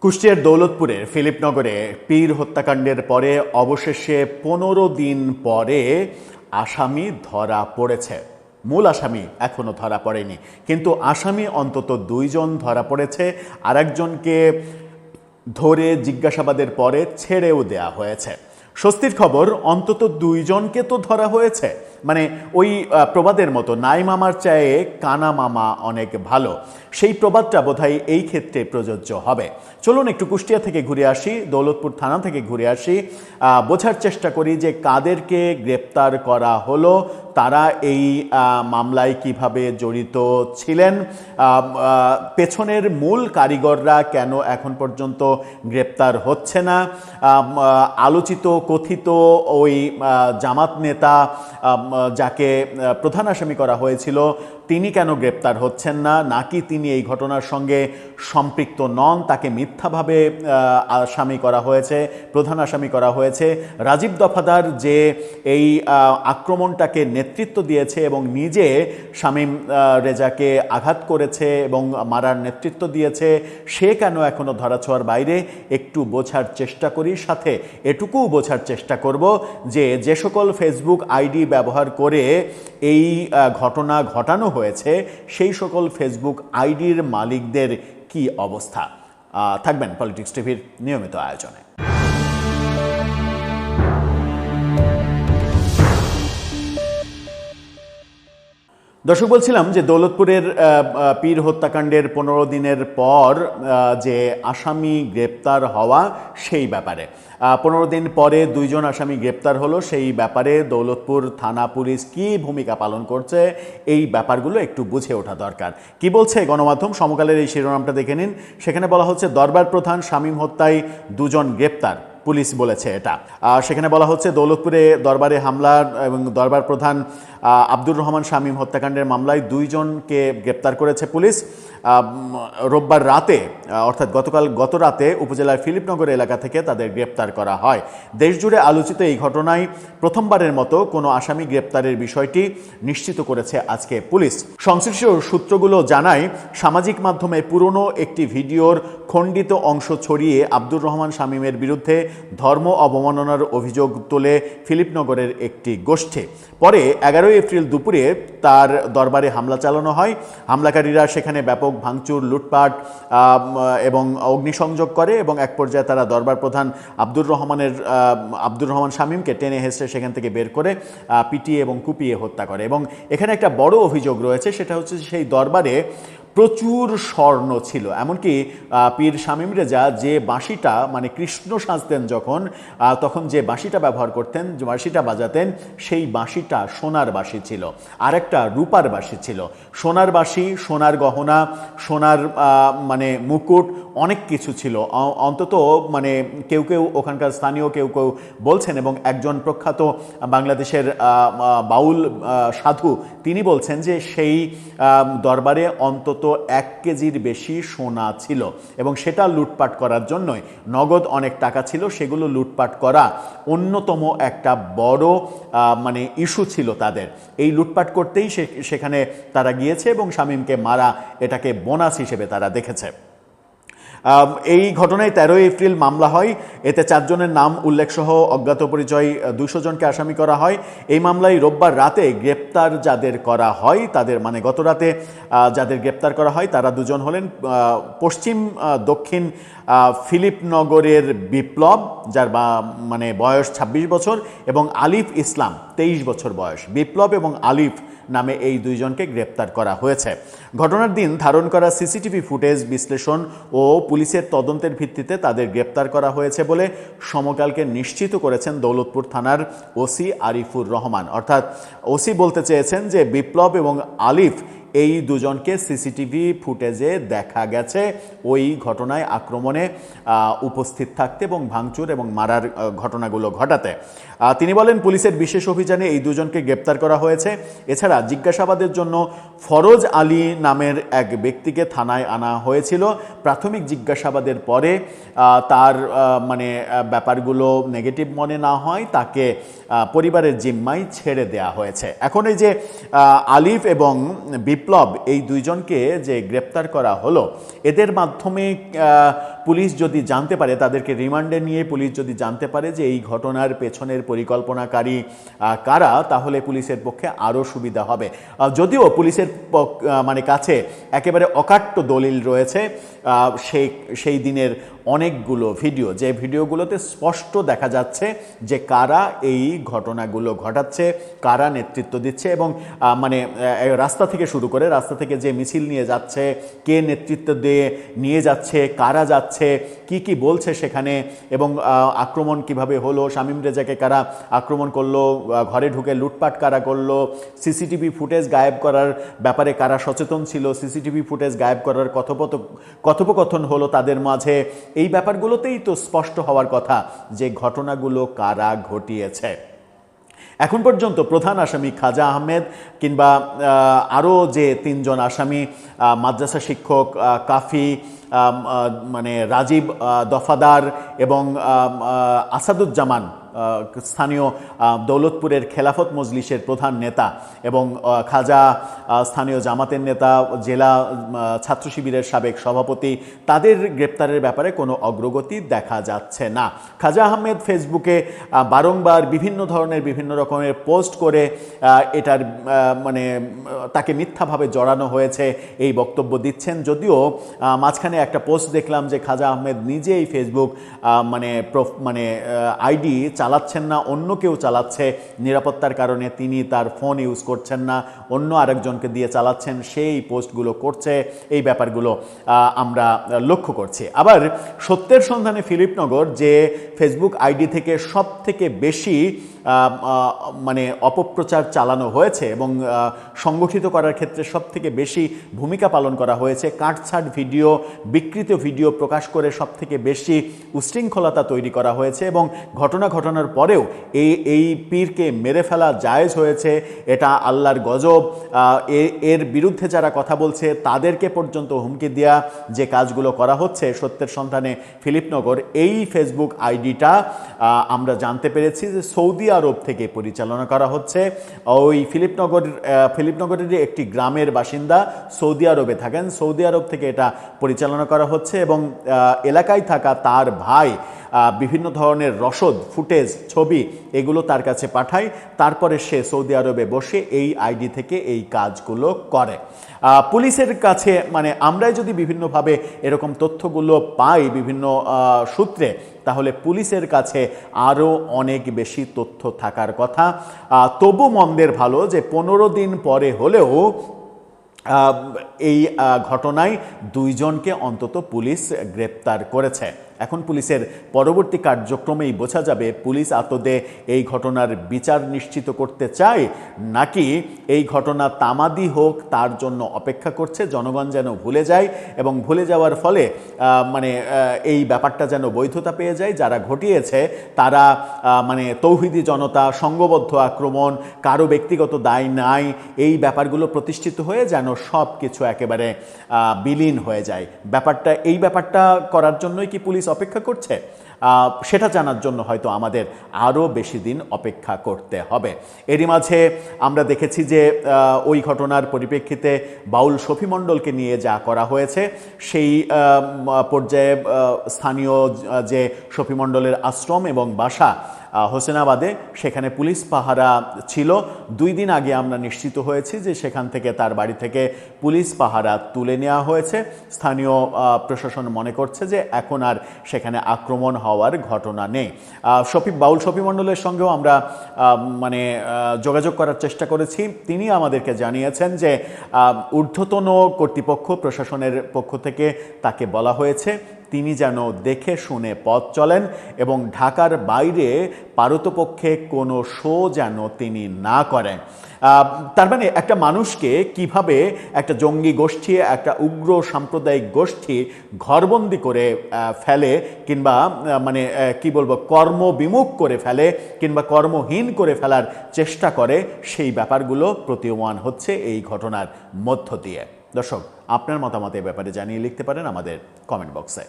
কুষ্টিয়ার দৌলতপুরের ফিলিপনগরে পীর হত্যাকাণ্ডের পরে অবশেষে 15 দিন পরে আসামি ধরা পড়েছে। মূল আসামি এখনো ধরা পড়েনি, কিন্তু আসামি অন্তত 2 জন ধরা পড়েছে। আরেকজনকে ধরে জিজ্ঞাসাবাদের পরে ছেড়েও দেয়া হয়েছে। স্বস্তির খবর, অন্তত 2 জনকে তো ধরা হয়েছে। মানে ওই প্রবাদের মতো নাই মামার চায়ে কানা মামা অনেক ভালো, সেই প্রবাদটা বোধহয় এই ক্ষেত্রে প্রযোজ্য হবে। চলুন একটু কুষ্টিয়া থেকে ঘুরে আসি, দৌলতপুর থানা থেকে ঘুরে আসি, বোঝার চেষ্টা করি যে কাদেরকে গ্রেপ্তার করা হলো, তারা এই মামলায় কিভাবে জড়িত ছিলেন, পেছনের মূল কারিগররা কেন এখন পর্যন্ত গ্রেপ্তার হচ্ছে না, আলোচিত কথিত ওই জামাত নেতা যাকে প্রধান আসামি করা হয়েছিল তিনি কেন গ্রেপ্তার হচ্ছেন না, নাকি তিনি এই ঘটনার সঙ্গে সম্পৃক্ত নন, তাকে মিথ্যাভাবে আসামি করা হয়েছে, প্রধান আসামি করা হয়েছে। রাজীব দফাদার যে এই আক্রমণটাকে নেতৃত্ব দিয়েছে এবং নিজে শামীম রেজাকে আঘাত করেছে এবং মারার নেতৃত্ব দিয়েছে, সে কেন এখনো ধরাছোঁয়ার বাইরে, একটু বোঝার চেষ্টা করি। সাথে এটুকুও বোঝার চেষ্টা করব যে সকল ফেসবুক আইডি ব্যবহার করে এই ঘটনা ঘটানো হয়েছে সেই সকল ফেসবুক আইডির মালিকদের কি অবস্থা। থাকবেন পলিটিক্স টিভির নিয়মিত আয়োজনে। দর্শক, বলছিলাম যে দৌলতপুরের পীর হত্যাকাণ্ডের 15 দিনের পর যে আসামি গ্রেপ্তার হওয়া, সেই ব্যাপারে 15 দিন পরে 2 জন আসামি গ্রেপ্তার হলো, সেই ব্যাপারে দৌলতপুর থানা পুলিশ কি ভূমিকা পালন করছে, এই ব্যাপারগুলো একটু বুঝে ওঠা দরকার। কি বলছে গণমাধ্যম, সমকালের এই শিরোনামটা দেখে নিন। সেখানে বলা হচ্ছে দরবার প্রধান শামীম হত্যায় 2 জন গ্রেপ্তার, পুলিশ বলেছে এটা। সেখানে বলা হচ্ছে দৌলতপুরে দরবারে হামলা এবং দরবার প্রধান আব্দুর রহমান শামীম হত্যাকাণ্ডের মামলায় 2 জনকে গ্রেপ্তার করেছে পুলিশ। রোববার রাতে, অর্থাৎ গত রাতে উপজেলার ফিলিপনগর এলাকা থেকে তাদের গ্রেপ্তার করা হয়। দেশজুড়ে আলোচিত এই ঘটনায় প্রথমবারের মতো কোনো আসামি গ্রেপ্তারের বিষয়টি নিশ্চিত করেছে আজকে পুলিশ। সংশ্লিষ্ট সূত্রগুলো জানায়, সামাজিক মাধ্যমে পুরনো একটি ভিডিওর খণ্ডিত অংশ ছড়িয়ে আব্দুর রহমান শামীমের বিরুদ্ধে ধর্ম অবমাননার অভিযোগ তোলে ফিলিপনগরের একটি গোষ্ঠী। পরে 11 এপ্রিল দুপুরে তার দরবারে হামলা চালানো হয়। হামলাকারীরা সেখানে ব্যাপক ভাঙচুর, লুটপাট এবং অগ্নিসংযোগ করে এবং এক পর্যায়ে তারা দরবার প্রধান আব্দুর রহমান শামীমকে টেনে হেসড়ে সেখান থেকে বের করে পিটিয়ে এবং কুপিয়ে হত্যা করে। এবং এখানে একটা বড় অভিযোগ রয়েছে, সেটা হচ্ছে সেই দরবারে প্রচুর স্বর্ণ ছিল। এমনকি পীর শামীম রেজা যে বাঁশিটা, মানে কৃষ্ণ সাজতেন তখন যে বাঁশিটা ব্যবহার করতেন, যে বাঁশিটা বাজাতেন, সেই বাঁশিটা সোনার বাঁশি ছিল, আরেকটা রূপার বাঁশি ছিল। সোনার বাঁশি, সোনার গহনা, সোনার মানে মুকুট, অনেক কিছু ছিল। অন্তত মানে কেউ ওখানকার স্থানীয় কেউ বলছেন, এবং একজন প্রখ্যাত বাংলাদেশের বাউল সাধু তিনি বলছেন যে সেই দরবারে অন্তত 1 কেজির বেশি সোনা ছিল এবং সেটা লুটপাট করার জন্যই, নগদ অনেক টাকা ছিল, সেগুলো লুটপাট করা অন্যতম একটা বড় মানে ইস্যু ছিল তাদের। এই লুটপাট করতেই সেখানে তারা গিয়েছে এবং শামীমকে মারা এটাকে বোনাস হিসেবে তারা দেখেছে। এই ঘটনায় 13 এপ্রিল মামলা হয়। এতে 4 জনের নাম উল্লেখসহ অজ্ঞাত পরিচয় 200 জনকে আসামি করা হয়। এই মামলায় রোববার রাতে গ্রেপ্তার যাদের করা হয়, তাদের মানে গত রাতে যাদের গ্রেপ্তার করা হয় তারা 2 জন হলেন পশ্চিম দক্ষিণ ফিলিপনগরের বিপ্লব, যার মানে বয়স 26 বছর, এবং আলিফ ইসলাম 23 বছর বয়স। বিপ্লব এবং আলিফ নামে এই 2 জনকে গ্রেপ্তার করা হয়েছে। ঘটনার দিন ধারণ করা সিসিটিভি ফুটেজ বিশ্লেষণ ও পুলিশের তদন্তের ভিত্তিতে তাদের গ্রেপ্তার করা হয়েছে বলে সমকালকে নিশ্চিত করেছেন দৌলতপুর থানার ওসি আরিফুর রহমান। অর্থাৎ ওসি বলতে চেয়েছেন যে বিপ্লব এবং আলিফ এই 2 জনকে সিসিটিভি ফুটেজে দেখা গেছে ওই ঘটনায় আক্রমণে উপস্থিত থাকতে এবং ভাঙচুর এবং মারার ঘটনাগুলো ঘটাতে। তিনি বলেন, পুলিশের বিশেষ অভিযানে এই 2 জনকে গ্রেপ্তার করা হয়েছে। এছাড়া জিজ্ঞাসাবাদের জন্য ফরজ আলী নামের এক ব্যক্তিকে থানায় আনা হয়েছিল। প্রাথমিক জিজ্ঞাসাবাদের পরে তার মানে ব্যাপারগুলো নেগেটিভ মনে না হয় তাকে পরিবারের জিম্মায় ছেড়ে দেয়া হয়েছে। এখন এই যে আলিফ এবং বিপ্লব, এই 2 জনকে যে গ্রেপ্তার করা হলো, এদের মাধ্যমে পুলিশ যদি জানতে পারে, তাদেরকে রিমান্ডে নিয়ে পুলিশ যদি জানতে পারে যে এই ঘটনার পেছনের পরিকল্পনাকারী কারা, তাহলে পুলিশের পক্ষে আরও সুবিধা হবে। যদিও পুলিশের মানে কাছে একেবারে অকাট্য দলিল রয়েছে সেই দিনের অনেকগুলো ভিডিও, যে ভিডিওগুলোতে স্পষ্ট দেখা যাচ্ছে যে কারা এই ঘটনাগুলো ঘটাচ্ছে, কারা নেতৃত্ব দিচ্ছে, এবং মানে রাস্তা থেকে শুরু করে, রাস্তা থেকে যে মিছিল নিয়ে যাচ্ছে, কে নেতৃত্ব দিয়ে নিয়ে যাচ্ছে, কারা যাচ্ছে, কি কি বলছে সেখানে, এবং আক্রমণ কিভাবে হলো, শামীম রেজাকে কারা আক্রমণ করলো, ঘরে ঢুকে লুটপাট কারা করলো, সিসিটিভি ফুটেজ গায়েব করার ব্যাপারে কারা সচেতন ছিল, সিসিটিভি ফুটেজ গায়েব করার কথোপকথন হলো তাদের মাঝে, এই ব্যাপারগুলোতেই তো স্পষ্ট হওয়ার কথা যে ঘটনাগুলো কারা ঘটিয়েছে। এখন পর্যন্ত প্রধান আসামি খাজা আহমেদ কিংবা আরও যে 3 জন আসামি, মাদ্রাসা শিক্ষক কাফি, মানে রাজীব দফাদার এবং আসাদুজ্জামান, স্থানীয় দৌলতপুরের খেলাফত মজলিসের প্রধান নেতা, এবং খাজা স্থানীয় জামাতের নেতা, জেলা ছাত্র শিবিরের সাবেক সভাপতি, তাদের গ্রেপ্তারের ব্যাপারে কোনো অগ্রগতি দেখা যাচ্ছে না। খাজা আহমেদ ফেসবুকে বারংবার বিভিন্ন ধরনের বিভিন্ন রকমের পোস্ট করে এটার মানে তাকে মিথ্যাভাবে জড়ানো হয়েছে এই বক্তব্য দিচ্ছেন। যদিও মাঝখানে একটা পোস্ট দেখলাম যে খাজা আহমেদ নিজেই ফেসবুক মানে আইডি চালাচ্ছেন না, অন্য কেউ চালাচ্ছে, নিরাপত্তার কারণে তিনি তার ফোন ইউজ করছেন না, অন্য আরেকজনকে দিয়ে চালাচ্ছেন, সেই পোস্টগুলো করছে, এই ব্যাপারগুলো আমরা লক্ষ্য করছি। আবার সত্যের সন্ধানে ফিলিপনগর, যে ফেসবুক আইডি থেকে সব থেকে বেশি মানে অপপ্রচার চালানো হয়েছে এবং সংগঠিত করার ক্ষেত্রে সব থেকে বেশি ভূমিকা পালন করা হয়েছে, কাটছাট ভিডিও, বিকৃত ভিডিও প্রকাশ করে সব থেকে বেশি উশৃঙ্খলতা তৈরি করা হয়েছে, এবং ঘটনার পরেও এই পীরকে মেরে ফেলা জায়েজ হয়েছে, এটা আল্লাহর গজব, এর বিরুদ্ধে যারা কথা বলছে তাদেরকে পর্যন্ত হুমকি দেওয়া যে কাজগুলো করা হচ্ছে সত্যের সন্ধানে ফিলিপনগর, এই ফেসবুক আইডিটা আমরা জানতে পেরেছি যে সৌদি আরব থেকে পরিচালনা করা হচ্ছে। ওই ফিলিপনগরের একটি গ্রামের বাসিন্দা, সৌদি আরবে থাকেন, সৌদি আরব থেকে এটা পরিচালনা করা হচ্ছে, এবং এলাকায় থাকা তার ভাই বিভিন্ন ধরনের রসদ, ফুটেজ, ছবি এগুলো তার কাছে পাঠায়, তারপরে সে সৌদি আরবে বসে এই আইডি থেকে এই কাজগুলো করে। পুলিশের কাছে মানে আমরাই যদি বিভিন্নভাবে এরকম তথ্যগুলো পাই বিভিন্ন সূত্রে, তাহলে পুলিশের কাছে আরও অনেক বেশি তথ্য থাকার কথা। তবু মন্দের ভালো যে 15 দিন পরে হলেও এই ঘটনায় 2 জনকে অন্তত পুলিশ গ্রেপ্তার করেছে। এখন পুলিশের পরবর্তী কার্যক্রমেই বোঝা যাবে পুলিশ আদতে এই ঘটনার বিচার নিশ্চিত করতে চায়, নাকি এই ঘটনা তামাদি হোক তার জন্য অপেক্ষা করছে, জনগণ যেন ভুলে যায়, এবং ভুলে যাওয়ার ফলে মানে এই ব্যাপারটা যেন বৈধতা পেয়ে যায়, যারা ঘটিয়েছে তারা মানে তৌহিদি জনতা, সংঘবদ্ধ আক্রমণ, কারো ব্যক্তিগত দায় নাই, এই ব্যাপারগুলো প্রতিষ্ঠিত হয়ে যেন সব কিছু একেবারে বিলীন হয়ে যায়। এই ব্যাপারটা করার জন্যই কি পুলিশ অপেক্ষা করছে? সেটা জানার জন্য হয়তো আমাদের আরও বেশি দিন অপেক্ষা করতে হবে। এরই মাঝে আমরা দেখেছি যে ওই ঘটনার পরিপ্রেক্ষিতে বাউল শফি মণ্ডলকে নিয়ে যা করা হয়েছে, সেই পর্যায়ে স্থানীয় যে শফি মণ্ডলের আশ্রম এবং বাসা হোসেনাবাদে, সেখানে পুলিশ পাহারা ছিল। 2 দিন আগে আমরা নিশ্চিত হয়েছি যে সেখান থেকে, তার বাড়ি থেকে পুলিশ পাহারা তুলে নেওয়া হয়েছে। স্থানীয় প্রশাসন মনে করছে যে এখন আর সেখানে আক্রমণ হওয়ার ঘটনা নেই। বাউল শফি মণ্ডলের সঙ্গেও আমরা মানে যোগাযোগ করার চেষ্টা করেছি। তিনি আমাদেরকে জানিয়েছেন যে ঊর্ধ্বতন কর্তৃপক্ষ, প্রশাসনের পক্ষ থেকে তাকে বলা হয়েছে তিনি যেন দেখে শুনে পথ চলেন, এবং ঢাকার বাইরে পারতপক্ষে কোনো শো যেন তিনি না করেন। তার মানে একটা মানুষকে কিভাবে একটা জঙ্গি গোষ্ঠী, একটা উগ্র সাম্প্রদায়িক গোষ্ঠী ঘরবন্দি করে ফেলে, কিংবা মানে কি বলবো, কর্মবিমুখ করে ফেলে, কিংবা কর্মহীন করে ফেলার চেষ্টা করে, সেই ব্যাপারগুলো প্রতীয়মান হচ্ছে এই ঘটনার মধ্য দিয়ে। দর্শক, আপনার মতামত এ ব্যাপারে জানিয়ে লিখতে পারেন আমাদের কমেন্ট বক্সে।